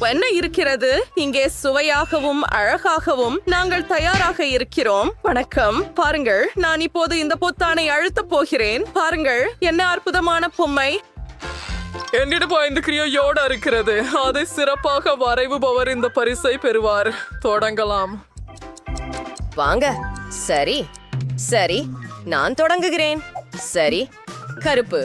என்ன இருக்கிறது இங்கே? சுவையாகவும் அழகாகவும் நாங்கள் தயாராக இருக்கிறோம். வணக்கம். பாருங்கள், நான் இப்போது இந்த பொத்தானை அழுத்தப் போகிறேன். பாருங்கள், என்ன அற்புதமான பொம்மை. என்னிடம் 5 கிரியோட இருக்கிறது. அதை சிறப்பாக வரைவுபவர் இந்த பரிசை பெறுவார். தொடங்கலாம். வாங்க. சரி சரி, நான் தொடங்குகிறேன். சரி, கருப்பு.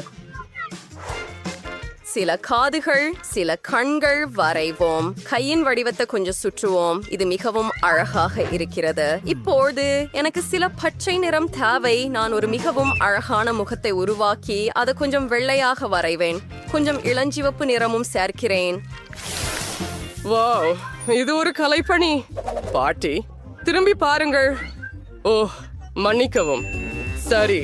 சில காதுகள், சில கண்கள் வரைவோம். கையின் வடிவத்தை கொஞ்சம் சுற்றுவோம். இது மிகவும் அழகாக இருக்கிறது. இப்போது எனக்கு சில பச்சை நிறம் தேவை. நான் ஒரு மிகவும் அழகான முகத்தை உருவாக்கி அதை கொஞ்சம் வெள்ளையாக வரைவேன். கொஞ்சம் இளஞ்சிவப்பு நிறமும் சேர்க்கிறேன். வாவ், இது ஒரு கலைப்பணி. பாட்டி, திரும்பி பாருங்கள். ஓ, மன்னிக்கவும். சரி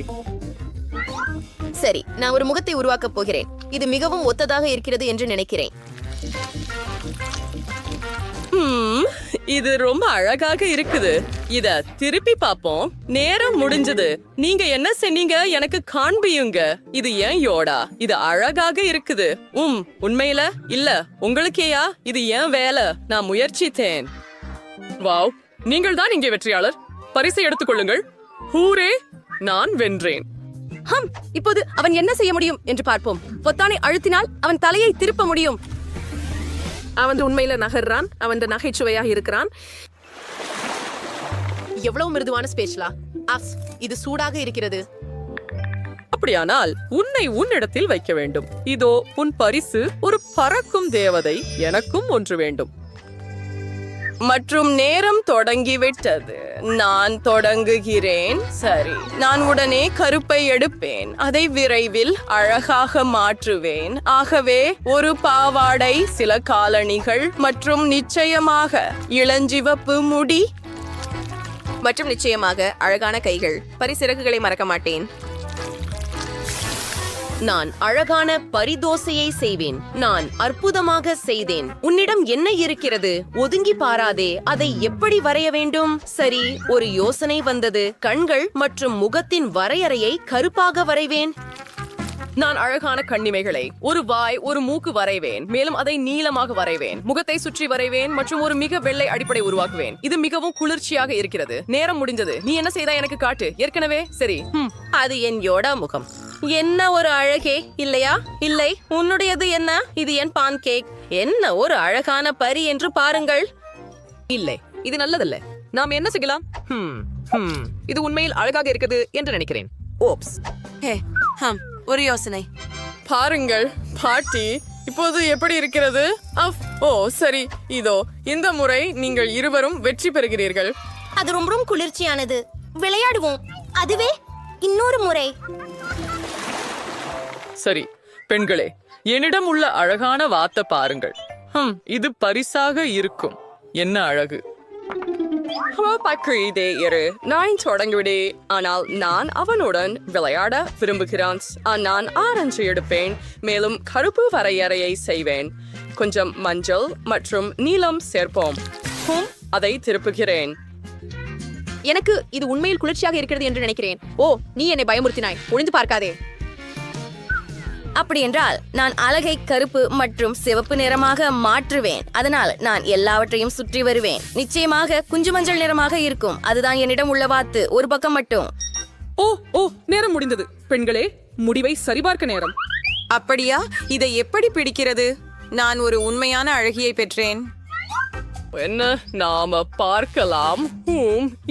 சரி, நான் ஒரு முகத்தை உருவாக்கப் போகிறேன். இது மிகவும் ஒத்ததாக இருக்கிறது என்று நினைக்கிறேன். இது ரொம்ப அழகாக இருக்குது. இத திருப்பி பாப்போம். நேரம் முடிஞ்சது. நீங்க என்ன செஞ்சீங்க எனக்கு காண்பியுங்க. இது ஏன் யோடா? இது அழகாக இருக்குது. உண்மையில இல்ல, உங்களுக்கேயா? இது ஏன் வேலை? நான் முயற்சித்தேன். வாவ், நீங்கள் தான் இங்கே வெற்றியாளர். பரிசை எடுத்துக் கொள்ளுங்கள். ஹூரே, நான் வென்றேன். இப்போது அவன் என்ன செய்ய முடியும் என்று பார்ப்போம். பொத்தானை அழுத்தினால் அவன் தலையை திருப்ப முடியும். அவன் உண்மையில நகர்றான். அவன் நகைச்சுவையாக இருக்கிறான். எவ்வளவு மிருதுவான ஸ்பேஷலா. இது சூடாக இருக்கிறது. அப்படியானால் உன்னை உன்னிடத்தில் வைக்க வேண்டும். இதோ உன் பரிசு. ஒரு பறக்கும் தேவதை. எனக்கும் ஒன்று வேண்டும். மற்றும் நேரம் தொடங்கிவிட்டது. நான் தொடங்குகிறேன். சரி, நான் உடனே கருப்பை எடுப்பேன். அதை விரைவில் அழகாக மாற்றுவேன். ஆகவே ஒரு பாவாடை, சில காலணிகள் மற்றும் நிச்சயமாக இளஞ்சிவப்பு முடி மற்றும் நிச்சயமாக அழகான கைகள். பரிசிறகுகளை மறக்க மாட்டேன். நான் அழகான பரிதோசையை செய்வேன். நான் அற்புதமாக செய்தேன். உன்னிடம் என்ன இருக்கிறது? ஒதுங்கி பாராதே. அதை எப்படி வரைய வேண்டும்? சரி, ஒரு யோசனை வந்தது. கண்கள் மற்றும் முகத்தின் வரையறையை கருப்பாக வரைவேன். நான் அழகான கண்ணிமைகளை, ஒரு வாய், ஒரு மூக்கு வரைவேன். மேலும் அதை நீளமாக வரைவேன். முகத்தை சுற்றி வரைவேன் மற்றும் ஒரு மிக வெள்ளை அடிப்படை உருவாக்குவேன். இது மிகவும் குளிர்ச்சியாக இருக்கிறது. நேரம் முடிஞ்சது. நீ என்ன செய்தா எனக்கு காட்டு. ஏற்கனவே சரி. அது என் யோடா முகம். என்ன ஒரு அழகே, இல்லையா? இல்லை, உன்னுடையது என்ன? இது என் பான் கேக். என்ன ஒரு அழகான பரி என்று பாருங்கள். இல்லை, இது நல்லதல்ல. நாம் என்ன செய்யலாம்? இது உண்மையில் அழகாக இருக்குது என்று நினைக்கிறேன். ஓப்ஸ். ஒரு யோசனை. பாருங்கள் பாட்டி, இப்போது எப்படி இருக்கிறது? ஓ சரி, இதோ இந்த முறை நீங்கள் இருவரும் வெற்றி பெறுகிறீர்கள். அது ரொம்ப குளிர்ச்சியானது. விளையாடுவோம். அதுவே இன்னொரு முறை. சரி பெண்களே, என்னிடம் உள்ள அழகான வாத்தை பாருங்கள். இது பரிசாக இருக்கும். என்ன அழகு. நான் தொடங்கிவிடு. ஆனால் நான் அவனுடன் விளையாட விரும்புகிறான். நான் ஆரஞ்சு எடுப்பேன். மேலும் கருப்பு வரையறையை செய்வேன். கொஞ்சம் மஞ்சள் மற்றும் நீலம் சேர்ப்போம். அதை திருப்புகிறேன். எனக்கு இது உண்மையில் குளிர்ச்சியாக இருக்கிறது என்று நினைக்கிறேன். ஓ, நீ என்னை பயமுறுத்தினாய். ஒளிந்து பார்க்காதே. அப்படி என்றால் நான் அழகை கருப்பு மற்றும் சிவப்பு நிறமாக மாற்றுவேன். அதனால் நான் எல்லாவற்றையும் சுற்றி வருவேன். நிச்சயமாக குஞ்சு மஞ்சள் நிறமாக இருக்கும். அதுதான் என்னிடம் உள்ள வாத்து. ஒரு பக்கம் மட்டும். ஓ, நேரம் முடிந்தது. பெண்களே, முடிவை சரிபார்க்க நேரம். அப்படியா? இதை எப்படி பிடிக்கிறது? நான் ஒரு உண்மையான அழகியை பெற்றேன். என்ன, நாம பார்க்கலாம்.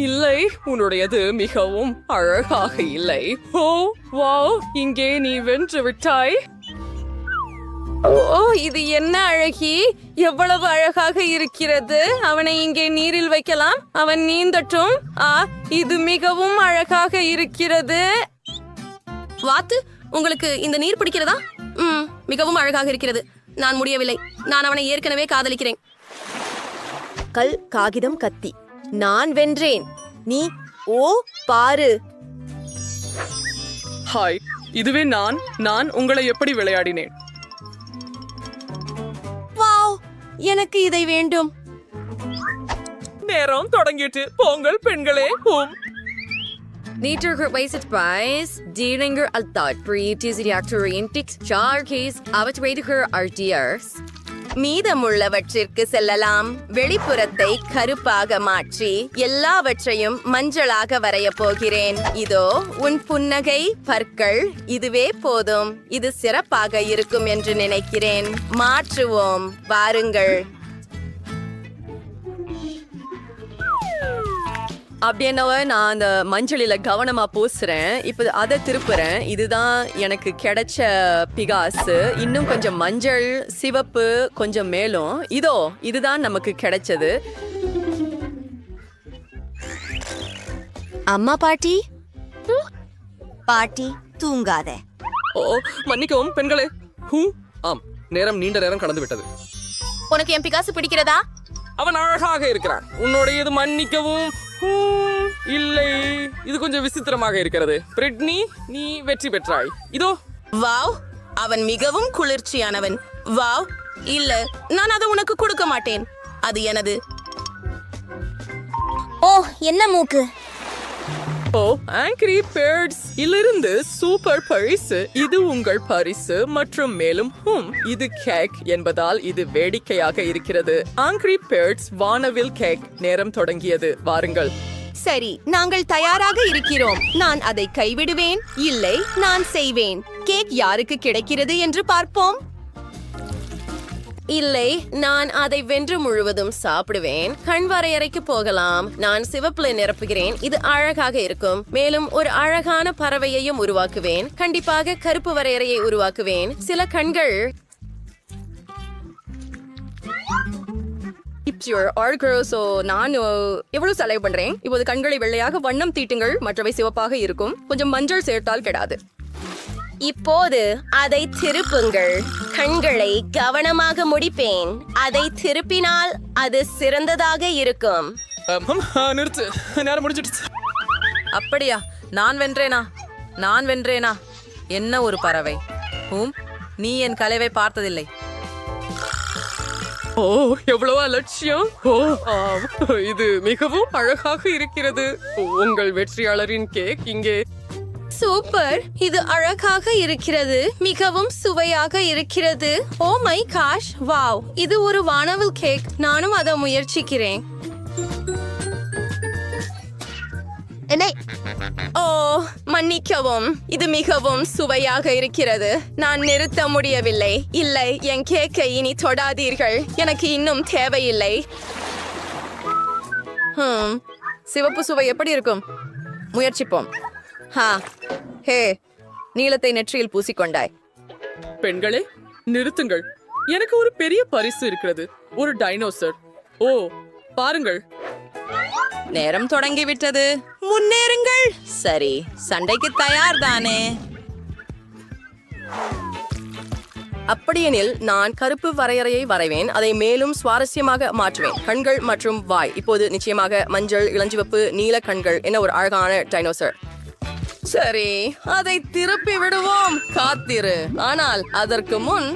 இல்லை, உன்னுடையது மிகவும் அழகாக இல்லை. ஓ வாவ், இங்கே நீ வென்று விட்டாய். ஓ, இது என்ன அழகி! எவ்வளவு அழகாக இருக்கிறது. அவனை இங்கே நீரில் வைக்கலாம். அவன் நீந்தட்டும். இது மிகவும் அழகாக இருக்கிறது. வாத்து, உங்களுக்கு இந்த நீர் பிடிக்கிறதா? மிகவும் அழகாக இருக்கிறது. நான் முடியவில்லை. நான் அவனை ஏற்கனவே காதலிக்கிறேன். கல், காகிதம், கத்தி. நான் வென்றேன். நீ பாரு. ஹாய், இதுவே நான் உங்களை எப்படி விளையாடினேன். வாவ், எனக்கு இதை வேண்டும். நேரம் தொடங்கிட்டு போங்கள் பெண்களே. Nieter gewijzigd prijs, dieringer altijd breed is die actorintics, charges, abetwediger ardiers. மீதமுள்ளவற்றிற்கு செல்லலாம். வெளிப்புறத்தை கருப்பாக மாற்றி எல்லாவற்றையும் மஞ்சளாக வரைய போகிறேன். இதோ உன் புன்னகை, பற்கள், இதுவே போதும். இது சிறப்பாக இருக்கும் என்று நினைக்கிறேன். மாற்றுவோம், வாருங்கள். அப்படின்னாவ நான் அந்த மஞ்சளில கவனமா பூசுறேன். இப்போ அதை திருப்புறேன். இதுதான் எனக்கு கிடைச்ச பிகாசு. இன்னும் கொஞ்சம் மஞ்சள், சிவப்பு கொஞ்சம் மேலும். இதோ இதுதான் நமக்கு கிடைச்சது. அம்மா பாட்டி பாட்டி தூங்காத. ஓ மன்னிக்கவும் பெண்களே. ஆம், நேரம் நீண்ட நேரம் கடந்து விட்டது. உனக்கு என் பிகாசு பிடிக்கிறதா? அவன் அழகாக இருக்கிறான். உன்னுடையது மன்னிக்கவும். இல்லை, இது கொஞ்சம் விசித்திரமாக இருக்கிறது. பிரிட்னி, நீ வெற்றி பெற்றாய். இதோ. வாவ், அவன் மிகவும் குளிர்ச்சியானவன். வாவ், இல்ல, நான் அதை உனக்கு கொடுக்க மாட்டேன். அது எனது. ஓ என்ன மூக்கு. ஓ, ஆங்கிரி பேர்ட்ஸ் இலிருந்து சூப்பர் பரிசு. இது உங்கள் பரிசு. மற்றும் மேலும் இது கேக் என்பதால் இது வேடிக்கையாக இருக்கிறது. ஆங்கிரி பேர்ட்ஸ் வானவில் கேக். நேரம் தொடங்கியது, வாருங்கள். சரி, நாங்கள் தயாராக இருக்கிறோம். நான் அதை கைவிடுவேன். இல்லை, நான் செய்வேன். கேக் யாருக்கு கிடைக்கிறது என்று பார்ப்போம். இல்லை, நான் அதை வென்று முழுவதும் சாப்பிடுவேன். கண் வரையறைக்கு போகலாம். நான் சிவப்புல நிரப்புகிறேன். இது அழகாக இருக்கும். மேலும் ஒரு அழகான பறவையையும் உருவாக்குவேன். கண்டிப்பாக கருப்பு வரையறையை உருவாக்குவேன். சில கண்கள். நான் எவ்வளவு செலவு பண்றேன். இப்போது கண்களை வெள்ளையாக வண்ணம் தீட்டுங்கள். மற்றவை சிவப்பாக இருக்கும். கொஞ்சம் மஞ்சள் சேர்த்தால் கெடாது. இப்போது அதை திருப்புங்கள். கண்களை கவனமாக முடிப்பேன். அதை திருப்பினால் அது சிறந்ததாக இருக்கும். நிறுத்து, நேரம் முடிஞ்சிடுச்சு. அப்படியா? நான் வென்றேனா? என்ன ஒரு பறவை. நீ என் கலைவை பார்த்ததில்லை. ஓ, எவ்வளவு அலட்சியம். ஓ ஆம், இது மிகவும் அழகாக இருக்கிறது. உங்கள் வெற்றியாளரின் கேக் இங்கே. சூப்பர், இது அழகாக இருக்கிறது. மிகவும் சுவையாக இருக்கிறது. ஓ மை காஷ், வாவ், இது ஒரு வானவில் கேக். நானும் அதை முயற்சிக்கிறேன். ஓ மன்னிக்கவும், இது மிகவும் சுவையாக இருக்கிறது. நான் நிறுத்த முடியவில்லை. இல்லை, என் கேக்கை இனி தொடாதீர்கள். எனக்கு இன்னும் தேவையில்லை. சிவப்பு சுவை எப்படி இருக்கும்? முயற்சிப்போம். ஹே, நீலத்தை நெற்றியில் பூசிக்கொண்டாய். பெண்களே, நிறுத்துங்கள். எனக்கு ஒரு பெரிய பரிசு இருக்கிறது. ஒரு டைனோசர். ஓ, பாருங்கள். நேரம் தொடங்கிவிட்டது. முன்னேறுங்கள். சரி, சண்டைக்கு தயார் தானே? அப்படியெனில் நான் கருப்பு வரையறையை வரைவேன். அதை மேலும் சுவாரஸ்யமாக மாற்றுவேன். கண்கள் மற்றும் வாய். இப்போது நிச்சயமாக மஞ்சள், இளஞ்சிவப்பு, நீல கண்கள். என்ன ஒரு அழகான டைனோசர். சரி, அதை திருப்பி விடுவோம். காத்திரு. ஆனால் அதற்கு முன்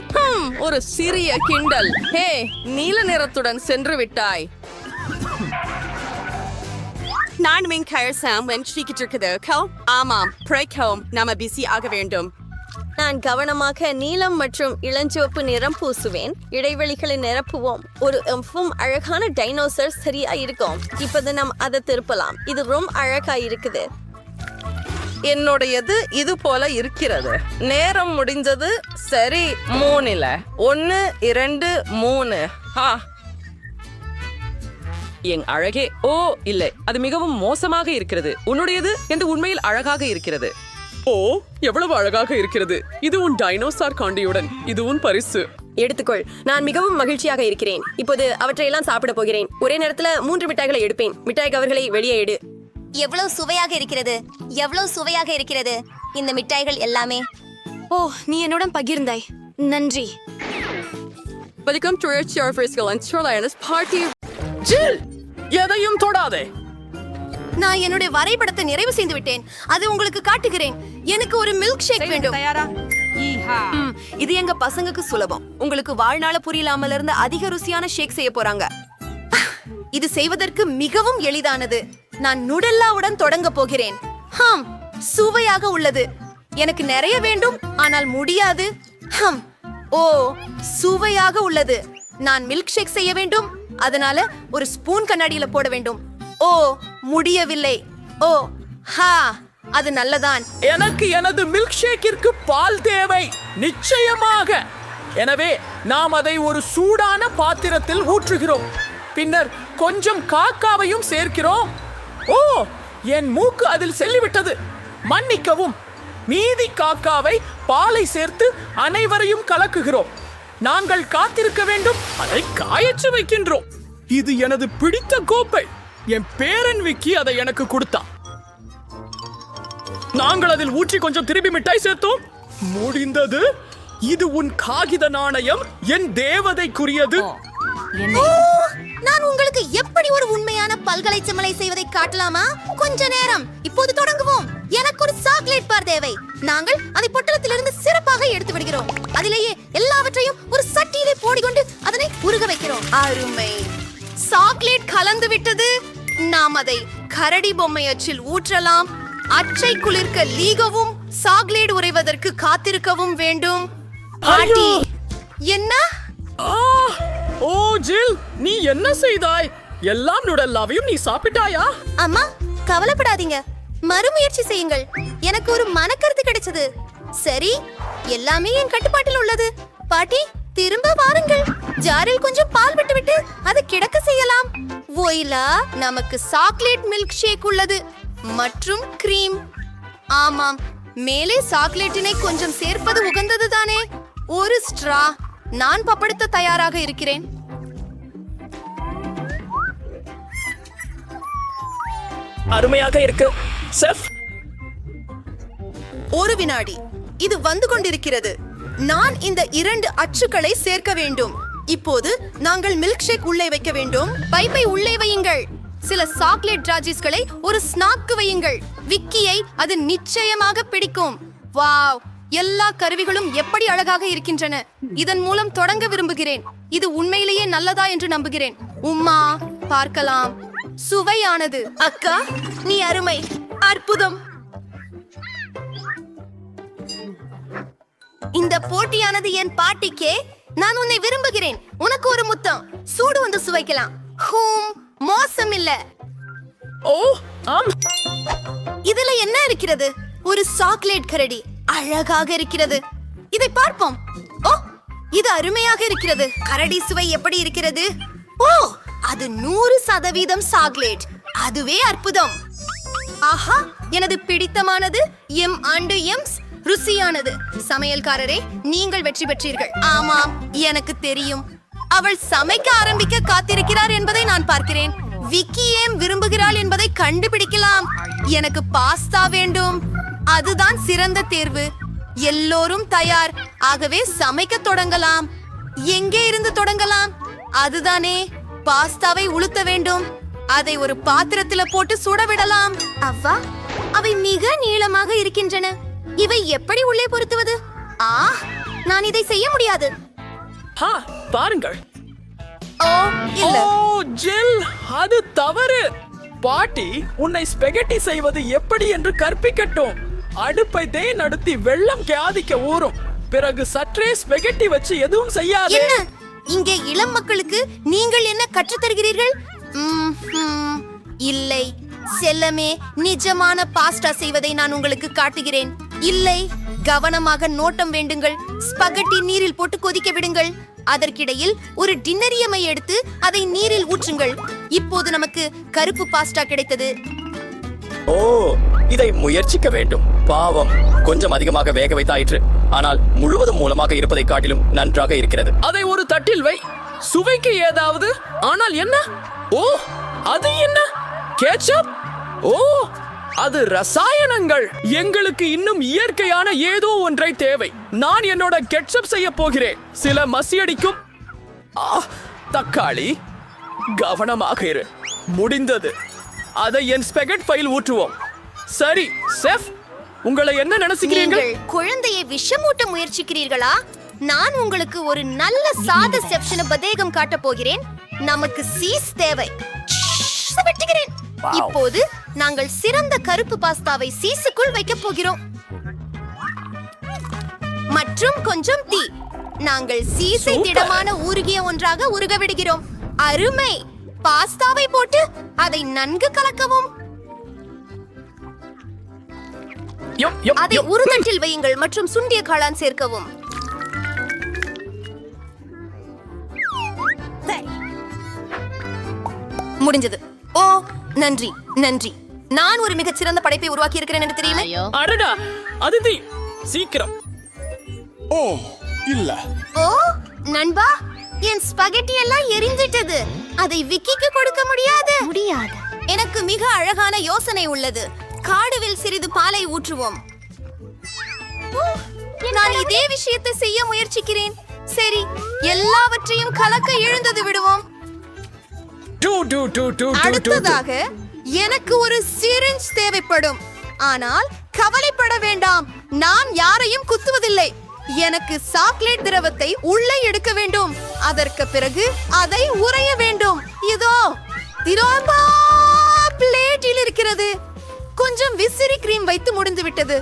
ஒரு சிறிய கிண்டல். ஹே, நீல நிறத்துடன் சென்று விட்டாய். நான் ஆமாம், நாம பிஸி ஆக வேண்டும். நான் கவனமாக நீலம் மற்றும் இளஞ்சிவப்பு நிறம் பூசுவேன். இடைவெளிகளை நிரப்புவோம். ஒரு அழகான டைனோசர் சரியா இருக்கும். இப்போது நாம் அதை திருப்பலாம். இது ரொம்ப அழகா இருக்குது. என்னுடையது இது போல இருக்கிறது. நேரம் முடிஞ்சது. சரி, 3 1 2 3. என் அழகே. ஓ இல்லை, அது மிகவும் மோசமாக இருக்கிறது. உன்னுடையது என்று உண்மையில் அழகாக இருக்கிறது. ஓ, எவ்வளவு அழகாக இருக்கிறது. இது உன் டைனோசார் காண்டியுடன். இது உன் பரிசு. எடுத்துக்கொள். நான் மிகவும் மகிழ்ச்சியாக இருக்கிறேன். இப்போது அவற்றையெல்லாம் சாப்பிட போகிறேன். ஒரே நேரத்துல 3 மிட்டாய்களை எடுப்பேன். மிட்டாய் கவர்களை வெளியே எடு. எவ்வளவு சுவையாக இருக்கிறது. இந்த மிட்டாய்கள் எல்லாமே. ஓ, நீ என்னுடன் பகிர்ந்தாய். நன்றி. Welcome to your first party. ஜில், எதையும் தொடாதே. நான் என்னுடைய வரைபடத்தை நிறைவு செய்து விட்டேன். அதை உங்களுக்கு காட்டுகிறேன். எனக்கு ஒரு மில்க் ஷேக் வேண்டும். இது எங்க பசங்களுக்கு சுலபம். உங்களுக்கு வாழ்நாள புரியலாமல இருந்து அதிக ருசியான ஷேக் செய்ய போறாங்க. இது செய்வதற்கு மிகவும் எளிதானது. நான் நுடெல்லாவுடன் தொடங்க போகிறேன். சுவையாக உள்ளது. எனக்கு நிறைய வேண்டும், ஆனால் முடியாது. ஓ, சுவையாக உள்ளது. நான் மில்க் ஷேக் செய்ய வேண்டும், அதனால ஒரு ஸ்பூன் கண்ணாடியில போட வேண்டும். ஓ, முடியவில்லை. ஓ, ஹா, அது நல்லதான். எனக்கு எனது மில்க் ஷேக்கிற்கு பால் தேவை, நிச்சயமாக. எனவே நாம் அதை ஒரு சூடான பாத்திரத்தில் ஊற்றுகிறோம். பின்னர் கொஞ்சம் காக்காவையும் சேர்க்கிறோம். ஓ, என் மூக்கு அதில் செல்லிவிட்டது, மன்னிக்கவும். மீதி காக்காவை பாலை சேர்த்து அனைவரையும் கலக்குகிறோம். நாங்கள் காத்திருக்க வேண்டும், அதை காயச்சு வைக்கின்றோம். இது எனது பிடித்த கோப்பை. என் பேரன் விக்கி அதை எனக்கு கொடுத்தான். நாங்கள் அதில் ஊற்றி கொஞ்சம் திருப்பி மிட்டாய் சேர்த்தோம். முடிந்தது. இது உன் காகித நாணயம், என் தேவதைக்குரியது. ஓ, நான் உங்களுக்கு எப்படி ஒரு உண்மையான பல்கலை செம்மலை செய்வதை காட்டலாமா? கொஞ்ச நேரம், இப்போது தொடங்குவோம். எனக்கு ஒரு சாக்லேட் பார் தேவை. நாங்கள் அதை பொட்டலத்திலிருந்து சிறப்பாக எடுத்து விடுகிறோம். அதிலேயே எல்லாவற்றையும் ஒரு சட்டியிலே போடிக்கொண்டு அதனை உருக வைக்கிறோம். அருமை, சாக்லேட் கலந்து விட்டது. நாம் அதை கரடி பொம்மை அச்சில் ஊற்றலாம். அச்சை குளிர்க்க லீகவும் சாக்லேட் உறைவதற்கு காத்திருக்கவும் வேண்டும். பாட்டி, என்ன? ஓ ஜில், நீ என்ன செய்தாய்? எல்லாம் நுடல்லாவையும் நீ சாப்பிட்டாயா? அம்மா, கவலைப்படாதீங்க, மறுமுயற்சி செய்யுங்கள். எனக்கு ஒரு மனக்கருத்து கிடைச்சது. சரி, எல்லாமே என் கட்டுப்பாட்டில் உள்ளது. பாட்டி, திரும்ப வாருங்கள். ஜாரில் கொஞ்சம் பால் விட்டுவிட்டு அதை கிடக்க செய்யலாம். ஓயிலா, நமக்கு சாக்லேட் மில்க் ஷேக் உள்ளது மற்றும் கிரீம். ஆமாம், மேலே சாக்லேட்டினை கொஞ்சம் சேர்ப்பது உகந்தது தானே. ஒரு ஸ்ட்ரா. நான் பப்படுத்த தயாராக இருக்கிறேன். அருமையாக இருக்கு செஃப். ஒரு வினாடி, இது வந்து கொண்டிருக்கிறது. நான் இந்த 2 அச்சுக்களை சேர்க்க வேண்டும். இப்போது நாங்கள் மில்க் ஷேக் உள்ளே வைக்க வேண்டும். பைப்பை உள்ளே வையுங்கள். சில சாக்லேட் ராஜிஸ்களை ஒரு ஸ்நாக்கு வையுங்கள். விக்கியை அது நிச்சயமாக பிடிக்கும். வாவ், எல்லா கருவிகளும் எப்படி அழகாக இருக்கின்றன. இதன் மூலம் தொடங்க விரும்புகிறேன். இது உண்மையிலேயே நல்லதா என்று நம்புகிறேன். உம்மா, பார்க்கலாம். சுவையானது. அக்கா, நீ அருமை, அற்புதம். இந்த போட்டியானது என் பாட்டிக்கே. நான் உன்னை விரும்புகிறேன். உனக்கு ஒரு முத்தம். சூடு வந்து சுவைக்கலாம். ஹூம், மோசம் இல்ல. ஓ ஆம், இதுல என்ன இருக்கிறது? ஒரு சாக்லேட் கரடி. அழகாக இருக்கிறது. இதை பார்ப்போம். ஓ, இது அருமையாக இருக்கிறது. கரடி சுவை எப்படி இருக்கிறது? ஓ, அது 100% சாக்லேட். அதுவே அற்புதம். ஆஹா, எனது பிடித்தமானது எம்ஸ் ருசியானது. சமையல்காரரே, நீங்கள் வெற்றி பெற்றீர்கள். ஆமாம், எனக்கு தெரியும். அவள் சமைக்க ஆரம்பிக்க காத்திருக்கிறார் என்பதை நான் பார்க்கிறேன். விக்கி ஏன் விரும்புகிறாள் என்பதை கண்டுபிடிக்கலாம். எனக்கு பாஸ்தா வேண்டும். அதுதான் சிறந்த தேர்வு. எல்லோரும் தயார். ஆகவே சமைக்க தொடங்கலாம். எங்கே இருந்து தொடங்கலாம்? அதுதானே, பாஸ்தாவை உளுத்த வேண்டும். அதை ஒரு பாத்திரத்துல போட்டு சுடவிடலாம். அவ்வா, அவை மிக நீளமாக இருக்கின்றன. இவை எப்படி உள்ளே பொருத்துவது? நான் இதை செய்ய முடியாது. ஹா, பாருங்கள். ஓ, இல்ல. ஓ ஜில், அது தவறு. பாட்டி உன்னை ஸ்பெகட்டி செய்வது எப்படி என்று கற்பிக்கட்டும். அடுப்பை நடத்தி வெள்ளம் கியாதிக்க ஊறும். பிறகு சற்றே ஸ்பெகட்டி வச்சு எதுவும் செய்யாது. என்ன? இங்கே இளம் மக்களுக்கு நீங்கள் என்ன கற்றுத் தருகிறீர்கள்? இல்லை செல்லமே, நிஜமான பாஸ்டா செய்வதை நான் உங்களுக்கு காட்டுகிறேன். இல்லை, கவனமாக நோட்டம் வேண்டுங்கள். ஸ்பகட்டி நீரில் போட்டு கொதிக்க விடுங்கள். அதற்கிடையில் ஒரு டின்னரியமை எடுத்து அதை நீரில் ஊற்றுங்கள். இப்போது நமக்கு கருப்பு பாஸ்டா கிடைத்தது. ஓ, இதை முயற்சிக்க வேண்டும். பாவம், கொஞ்சம் அதிகமாக வேக வைத்தாயிற்று. ஆனால் முழுவதும் மூலமாக இருப்பதை காட்டிலும் நன்றாக இருக்கிறது. அதை ஒரு தட்டில் வை. சுவைக்கு ஏதாவது. ஆனால் என்ன? ஓ, அது என்ன? கேச்சப்? ஓ, அது ரசாயனங்கள். எங்களுக்கு இன்னும் இயற்கையான ஏதோ ஒன்றை தேவை. நான் என்னோட கெட்சப் செய்ய போகிறேன். சில மசியடிக்கும் தக்காளி. கவனமாக இரு. முடிந்தது. அதை என் ஸ்பெகட் ஃபைல் ஊற்றுவோம். சரி செஃப், உங்களை என்ன நினைச்சுக்கிறீர்கள்? நீங்கள் குழந்தையை விஷமூட்ட முயற்சிக்கிறீர்களா? நான் உங்களுக்கு ஒரு நல்ல சாத செப்ஷன பதேகம் காட்ட போகிறேன். நமக்கு சீஸ் தேவை. வெட்டுகிறேன். இப்போது நாங்கள் சிறந்த கருப்பு பாஸ்தாவை சீஸுக்குள் வைக்க போகிறோம். மற்றும் கொஞ்சம் தீ. நாங்கள் சீசை திடமான ஊறுகிய ஒன்றாக உருக விடுகிறோம். அருமை. பாஸ்தாவை போட்டு அதை நன்கு கலக்கவும். அதை உருதட்டில் வையுங்கள் மற்றும் சுண்டிய காளான் சேர்க்கவும். முடிஞ்சது. ஓ நன்றி நன்றி. நான் ஒரு மிகச்சிறந்த படைப்பை உருவாக்கி இருக்கிறேன் என்று தெரியுமா? அடடா அதிதி சீக்கிரம். ஓ இல்ல. ஓ நண்பா, என் ஸ்பகெட்டி எல்லாம் எரிஞ்சிட்டது. அதை விக்கிக்கு கொடுக்க முடியாது. எனக்கு மிக அழகான யோசனை உள்ளது. காடுவில் சிறிது பாலை ஊற்றுவோம். நான் இதே விஷயத்தை செய்ய முயற்சிக்கிறேன். சரி, எல்லாவற்றையும் கலக்க எழுந்தது விடுவோம். அடுத்ததாக எனக்கு ஒரு சிரிஞ்ச் தேவைப்படும். ஆனால் கவலைப்பட வேண்டாம், நான் யாரையும் குத்துவதில்லை. எனக்கு சாக்லேட் திரவத்தை உள்ளே எடுக்க வேண்டும். அதற்கு பிறகு அதை உறைய வேண்டும். இதோ திரோம்பா பிளேட்டில் இருக்கிறது. கொஞ்சம் விசிறி கிரீம் வைத்து முடிந்து விட்டது.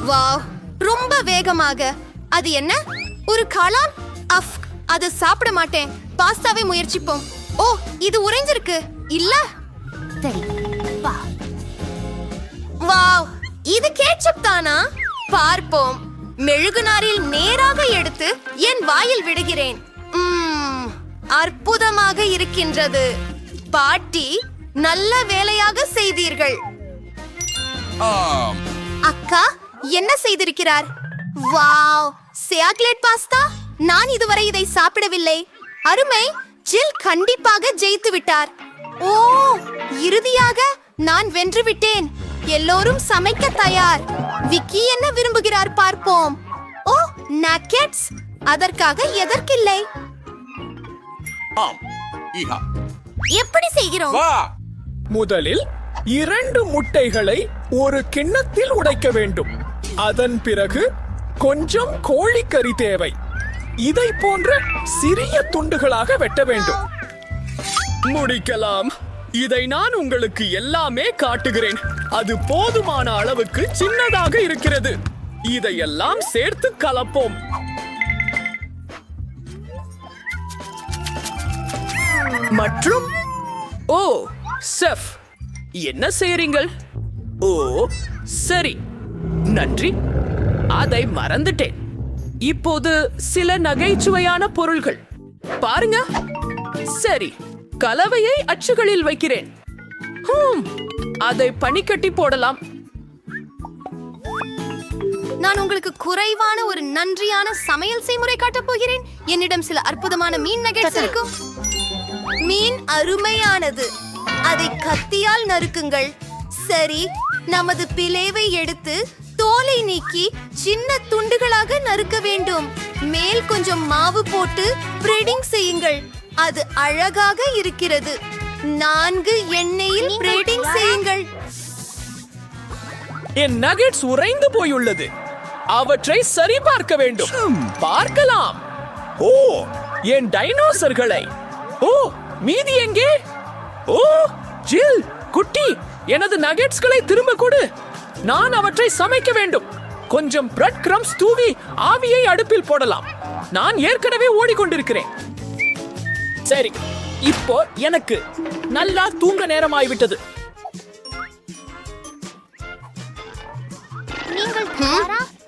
வாவ், ரொம்ப வேகமாக. அது என்ன? ஒரு காளான்? அஃப், அது சாப்பிட மாட்டேன். பாஸ்தாவை முயற்சிப்போம். ஓ, இது உறைஞ்சிருக்கு. இல்ல, வாவ், இது கேட்சப் தானா? பார்ப்போம். மெழுகுநாரில் நேராக எடுத்து என் வாயில் விடுகிறேன். அற்புதமாக இருக்கின்றது. பாட்டி, நல்ல வேலையாக செய்தீர்கள். அக்கா என்ன செய்திருக்கிறார்? Wow, chocolate pasta. நான் இதுவரை இதை சாப்பிடவில்லை. அருமை. ஜில் கண்டிப்பாக ஜெயித்து விட்டார். ஓ, இறுதியாக நான் வென்று விட்டேன். எல்லோரும் சமைக்க தயார். விக்கி என்ன விரும்புகிறார் பார்ப்போம். ஓ, நக்கெட்ஸ். அதற்காக எதற்கில்லை. எப்படி செய்கிறோம்? முதலில் 2 முட்டைகளை ஒரு கிண்ணத்தில் உடைக்க வேண்டும். அதன் பிறகு கொஞ்சம் கோழிக்கறி தேவை. இதை போன்ற சிறிய துண்டுகளாக வெட்ட வேண்டும். முடிக்கலாம். இதை நான் உங்களுக்கு எல்லாமே காட்டுகிறேன். அது போதுமான அளவுக்கு சின்னதாக இருக்கிறது. இதையெல்லாம் சேர்த்து கலப்போம். மற்றும் ஓ செஃப், என்ன செய்றீங்கள்? ஓ சரி, நன்றி. அதை மறந்துட்டேன். இப்போது சில நகைச்சுவையான பொருள்கள் பாருங்க. சரி, கலவையை அச்சுகளில் வைக்கிறேன். அதை பனிக்கட்டி போடலாம். நான் உங்களுக்கு குறைவான ஒரு நன்றியான சமையல் செய்முறை காட்டப் போகிறேன். என்னிடம் சில அற்புதமான மீன் நகெட்ஸ் இருக்கும். மீன் அருமையானது. அதை கத்தியால் நறுக்குங்கள். சரி, நமது பிளேவை எடுத்து தோலை நீக்கி சின்ன துண்டுகளாக நறுக்க வேண்டும். மேல் கொஞ்சம் மாவு போட்டு பிரெடிங் செய்யுங்கள். அது அழகாக இருக்கிறது. 4 எண்ணெயில் பிரெடிங் செய்யுங்கள். என் நகெட்ஸ் உறைந்து போயுள்ளது. அவற்றை சரி பார்க்க வேண்டும். பார்க்கலாம். ஓ, என் டைனோசர்களை. ஓ, மீதி எங்கே? ஓ, ஜில் குட்டி, எனது நகெட்ஸ்களை திரும்ப கொடு. நான் அவற்றை சமைக்க வேண்டும். கொஞ்சம் பிரெட் கிரம்ஸ் தூவி ஆவியை அடுப்பில் போடலாம். நான் ஏற்கனவே ஓடிக்கொண்டிருக்கிறேன். சரி, இப்போ எனக்கு நல்லா தூங்க நேரமாய்விட்டது.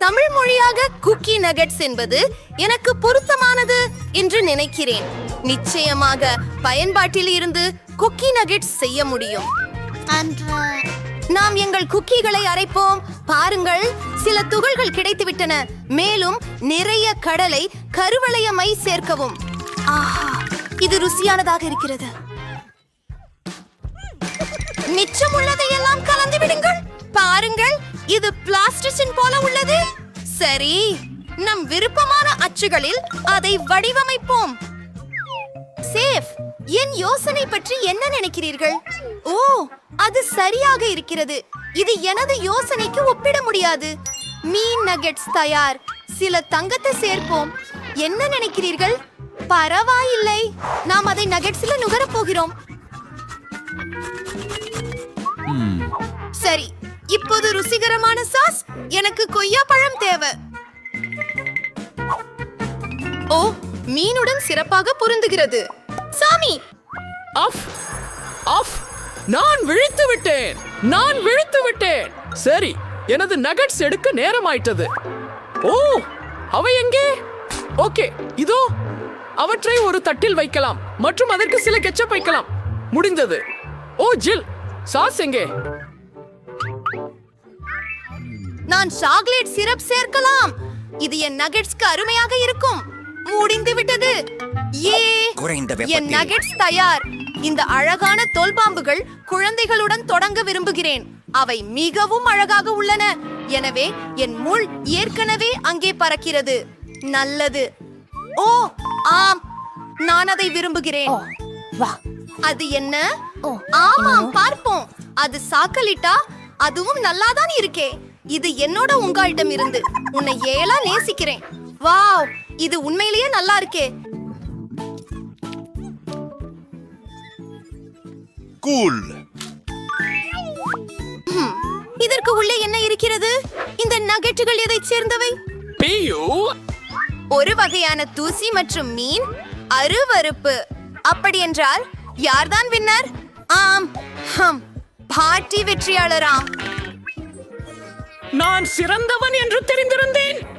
தமிழ் மொழியாக குக்கி நகெட்ஸ் என்பது எனக்கு பொருத்தமானது என்று நினைக்கிறேன். நிச்சயமாக பயன்பாட்டில் இருந்து குக்கி நகெட்ஸ் செய்ய முடியும். நாம் எங்கள் குக்கீகளை அரைப்போம். பாருங்கள், சில துகள்கள் கிடைத்துவிட்டன. மேலும் நிறைய கடலை கருவளைய மை சேர்க்கவும். ஆஹா, இது ருசியானதாக இருக்கிறது. மிச்சம் உள்ளதை எல்லாம் கலந்து விடுங்கள். பாருங்கள், இது பிளாஸ்டிசின் போல உள்ளது. சரி, நம் விருப்பமான அச்சுகளில் அதை வடிவமைப்போம். சேஃப், என் யோசனை பற்றி என்ன நினைக்கிறீர்கள்? ஓ, அது சரியாக இருக்கிறது. இது எனது யோசனைக்கு ஒப்பிட முடியாது. மீன் நகெட்ஸ் தயார். சில தங்கத்தை சேர்ப்போம். என்ன நினைக்கிறீர்கள்? பரவாயில்லை, நாம் அதை நகெட்ஸ்ல நுகரப் போகிறோம். சரி, இப்போது ருசிகரமான சாஸ். எனக்கு கொய்யா பழம் தேவை. ஓ, மீனுடன் சிறப்பாக பொருந்துகிறது. சாமி, ஆஃப் ஆஃப் நான் விழித்து விட்டேன் சரி, எனது நகட்ஸ் எடுக்க நேரமாயிட்டது. ஓ, அவை எங்கே? ஓகே, இதோ. அவற்றை ஒரு தட்டில் வைக்கலாம் மற்றும் அதற்கு சில கெச்சப் வைக்கலாம். முடிந்தது. ஓ ஜில், சாஸ் எங்கே? நான் சாக்லேட் சிரப் சேர்க்கலாம். இது என் நகெட்ஸ்க்கு அருமையாக இருக்கும். முடிந்து விட்டது. ஏ, என் நகெட்ஸ் தயார். இந்த அழகான தோல்பாம்புகள் குழந்தைகளுடன் தொடங்க விரும்புகிறேன். அவை மிகவும் அழகாக உள்ளன. எனவே என் முள் ஏற்கனவே அங்கே பறக்கிறது. நல்லது. ஓ, ஆம், நான் அதை விரும்புகிறேன். அது என்ன? ஆமாம், பார்ப்போம். அது சாக்லேட்டா? அதுவும் நல்லாதான் இருக்கே. இது என்னோட உங்களிடம் இருந்து. உன்னை ஏலா நேசிக்கிறேன். வாவ், இது உண்மையிலேயே நல்லா இருக்கே. கூல். இதற்கு உள்ளே என்ன இருக்கிறது? இந்த நகெட்டுகள் எதைச் சேர்ந்தவை? பியூ, ஒரு வகையான தூசி மற்றும் மீன். அருவருப்பு. அப்படி என்றால் யார்தான் வின்னர்? ஆம், பார்ட்டி வெற்றியாளராம். நான் சிறந்தவன் என்று தெரிந்திருந்தேன்.